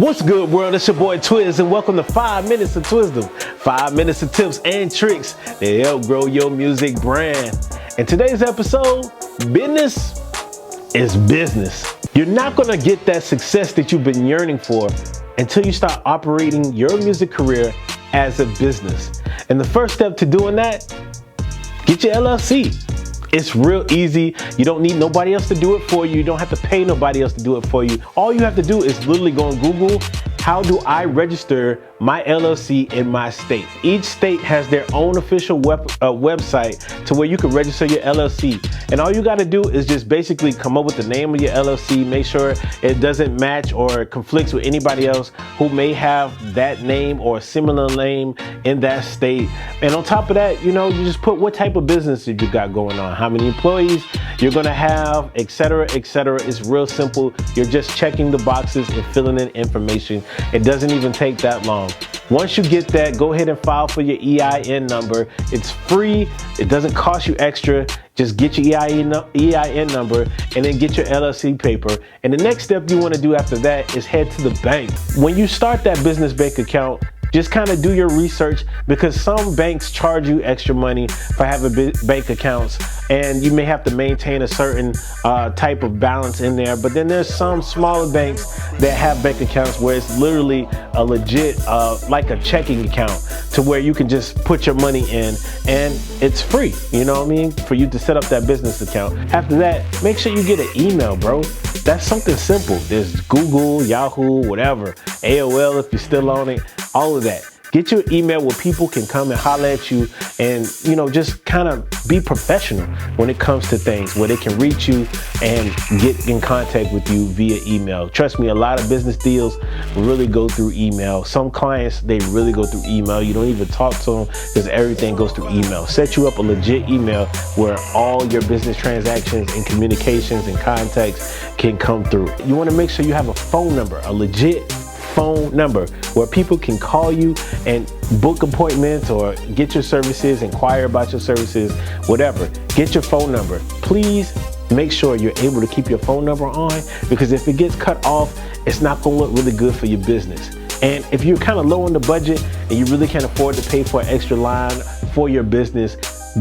What's good, world? It's your boy Twiz, and welcome to 5 Minutes of Twisdom. 5 minutes of tips and tricks that help grow your music brand. In today's episode, business is business. You're not gonna get that success that you've been yearning for until you start operating your music career as a business. And the first step to doing that, get your LLC. It's real easy. You don't need nobody else to do it for you. You don't have to pay nobody else to do it for you. All you have to do is literally go on Google, how do I register my LLC in my state? Each state has their own official website to where you can register your LLC. And all you gotta do is just basically come up with the name of your LLC, make sure it doesn't match or conflicts with anybody else who may have that name or a similar name in that state. And on top of that, you know, you just put what type of business that you got going on, how many employees you're gonna have, etc., etc. It's real simple. You're just checking the boxes and filling in information. It doesn't even take that long. Once you get that, go ahead and file for your EIN number. It's free. It doesn't cost you extra. Just get your EIN number and then get your LLC paper. And the next step you want to do after that is head to the bank. When you start that business bank account, just kind of do your research, because some banks charge you extra money for having bank accounts, and you may have to maintain a certain type of balance in there. But then there's some smaller banks that have bank accounts where it's literally a legit, like a checking account, to where you can just put your money in and it's free, you know what I mean, for you to set up that business account. After that, make sure you get an email, bro. That's something simple. There's Google, Yahoo, whatever, AOL if you're still on it, all of that. Get your email where people can come and holler at you and, you know, just kind of be professional when it comes to things, where they can reach you and get in contact with you via email. Trust me, a lot of business deals really go through email. Some clients, they really go through email. You don't even talk to them because everything goes through email. Set you up a legit email where all your business transactions and communications and contacts can come through. You want to make sure you have a phone number, a legit phone number where people can call you and book appointments or get your services, inquire about your services, whatever. Get your phone number. Please make sure you're able to keep your phone number on, because if it gets cut off, it's not going to look really good for your business. And if you're kind of low on the budget and you really can't afford to pay for an extra line for your business,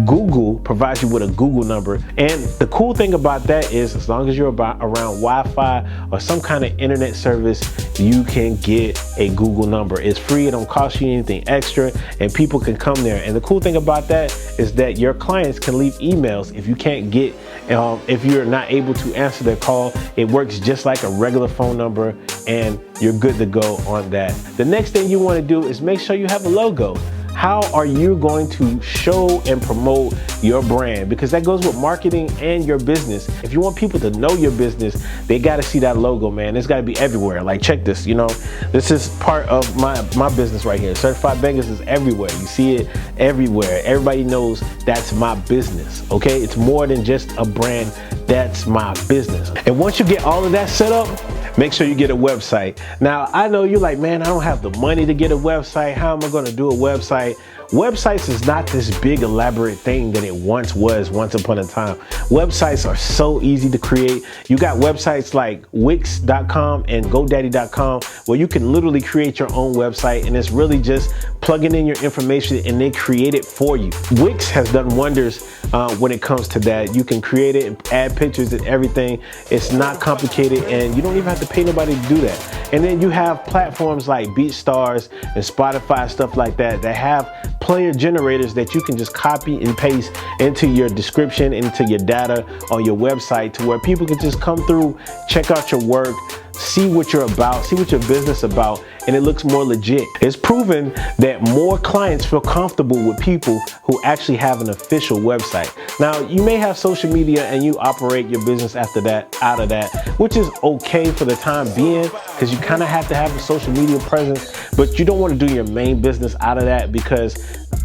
Google provides you with a Google number. And the cool thing about that is, as long as you're around Wi-Fi or some kind of internet service, you can get a Google number. It's free, it don't cost you anything extra, and people can come there. And the cool thing about that is that your clients can leave emails if you can't get, if you're not able to answer their call. It works just like a regular phone number, and you're good to go on that. The next thing you want to do is make sure you have a logo. How are you going to show and promote your brand? Because that goes with marketing and your business. If you want people to know your business, they got to see that logo, man. It's got to be everywhere. Like, check this, you know, this is part of my business right here. Certified Bangers is everywhere. You see it everywhere. Everybody knows that's my business, okay? It's more than just a brand. That's my business. And once you get all of that set up, make sure you get a website. Now, I know you're like, man, I don't have the money to get a website. How am I going to do a website? Websites is not this big elaborate thing that it once was, once upon a time. Websites are so easy to create. You got websites like Wix.com and GoDaddy.com where you can literally create your own website, and it's really just plugging in your information and they create it for you. Wix has done wonders when it comes to that. You can create it and add pictures and everything. It's not complicated, and you don't even have to pay nobody to do that. And then you have platforms like BeatStars and Spotify, stuff like that, that have player generators that you can just copy and paste into your description, into your data on your website, to where people can just come through, check out your work, see what you're about, see what your business about, and it looks more legit. It's proven that more clients feel comfortable with people who actually have an official website. Now, you may have social media and you operate your business after that, out of that, which is okay for the time being, because you kind of have to have a social media presence, but you don't want to do your main business out of that, because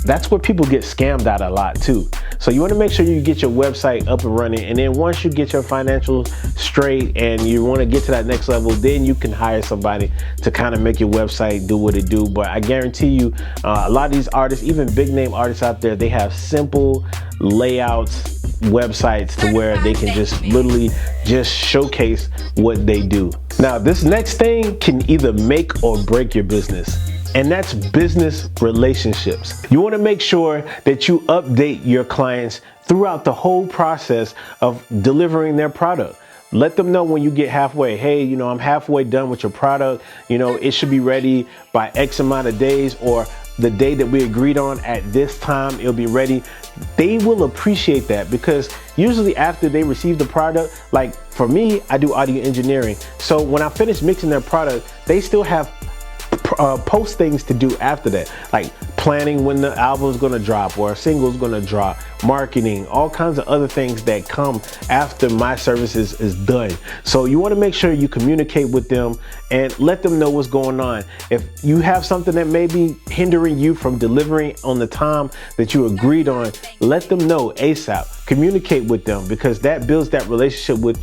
that's where people get scammed out a lot too. So you want to make sure you get your website up and running, and then once you get your financials straight and you want to get to that next level, then you can hire somebody to kind of make your website do what it do. But I guarantee you, a lot of these artists, even big name artists out there, they have simple layouts, websites to where they can just literally just showcase what they do. Now, this next thing can either make or break your business, and that's business relationships. You want to make sure that you update your clients throughout the whole process of delivering their product. Let them know when you get halfway, hey, you know, I'm halfway done with your product. You know, it should be ready by X amount of days, or the day that we agreed on at this time, it'll be ready. They will appreciate that, because usually after they receive the product, like for me, I do audio engineering. So when I finish mixing their product, they still have post things to do after that, like planning when the album's gonna drop or a single's gonna drop, marketing, all kinds of other things that come after my services is done. So you want to make sure you communicate with them and let them know what's going on. If you have something that may be hindering you from delivering on the time that you agreed on, let them know ASAP. Communicate with them, because that builds that relationship with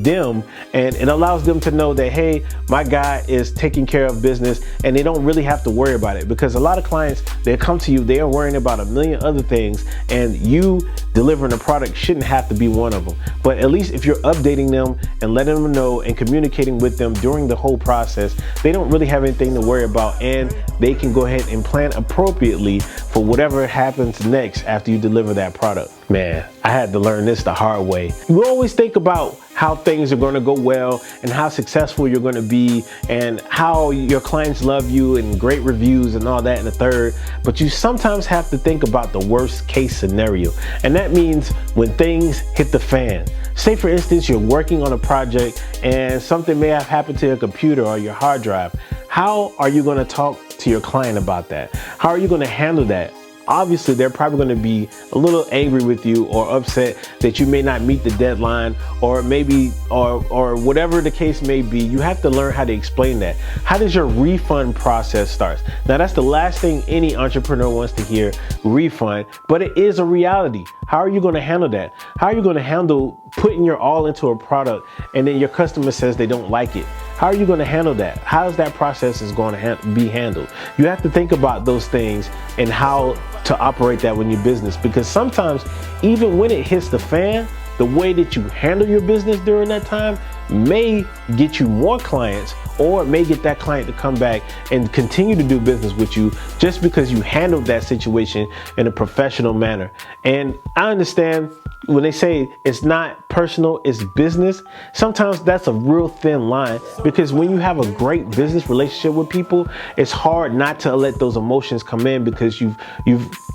them, and it allows them to know that, hey, my guy is taking care of business, and they don't really have to worry about it. Because a lot of clients, they come to you, they are worrying about a million other things, and you delivering a product shouldn't have to be one of them. But at least if you're updating them and letting them know and communicating with them during the whole process, they don't really have anything to worry about, and they can go ahead and plan appropriately for whatever happens next after you deliver that product. Man, I had to learn this the hard way. We always think about how things are going to go well and how successful you're going to be and how your clients love you and great reviews and all that in the third. But you sometimes have to think about the worst case scenario. And that means when things hit the fan. Say for instance, you're working on a project and something may have happened to your computer or your hard drive. How are you going to talk to your client about that? How are you going to handle that? Obviously, they're probably going to be a little angry with you or upset that you may not meet the deadline, or maybe, or whatever the case may be. You have to learn how to explain that. How does your refund process start? Now, that's the last thing any entrepreneur wants to hear, refund, but it is a reality. How are you going to handle that? How are you going to handle putting your all into a product and then your customer says they don't like it? How are you going to handle that? How is that process is going to be handled? You have to think about those things and how to operate that in your business, because sometimes even when it hits the fan, the way that you handle your business during that time may get you more clients, or it may get that client to come back and continue to do business with you just because you handled that situation in a professional manner. And I understand when they say it's not personal, it's business, sometimes that's a real thin line, because when you have a great business relationship with people, it's hard not to let those emotions come in, because you've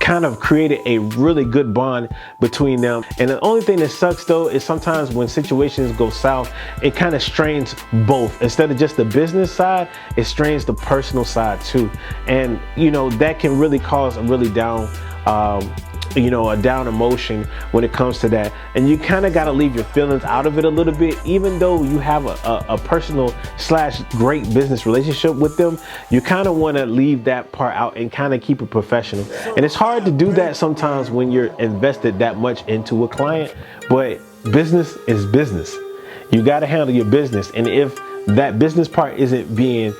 kind of created a really good bond between them. And the only thing that sucks though is sometimes when situations go south, it kind of strains both. Instead of just the business side, it strains the personal side too. And you know, that can really cause a really down a down emotion when it comes to that. And you kind of got to leave your feelings out of it a little bit. Even though you have a personal / great business relationship with them, you kind of want to leave that part out and kind of keep it professional. And it's hard to do that sometimes when you're invested that much into a client, but business is business. You got to handle your business. And if that business part isn't being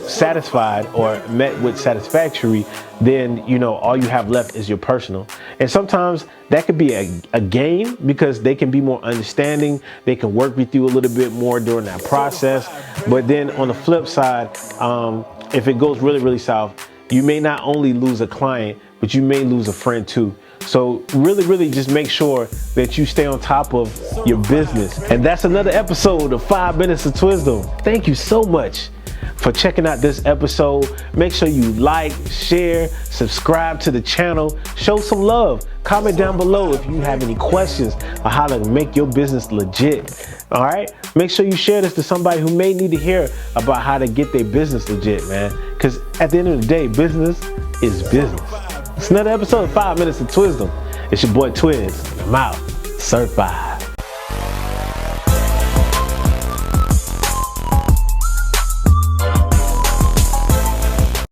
satisfied or met with satisfactory, then all you have left is your personal. And sometimes that could be a gain, because they can be more understanding, they can work with you a little bit more during that process. But then on the flip side, if it goes really south, you may not only lose a client, but you may lose a friend too. So really just make sure that you stay on top of your business. And that's another episode of 5 Minutes of Twisdom. Thank you so much for checking out this episode. Make sure you like, share, subscribe to the channel, show some love. Comment down below if you have any questions on how to make your business legit. All right, make sure you share this to somebody who may need to hear about how to get their business legit, man. Because at the end of the day, business is business. It's another episode of 5 Minutes of Twisdom. It's your boy Twiz. I'm out. Certified.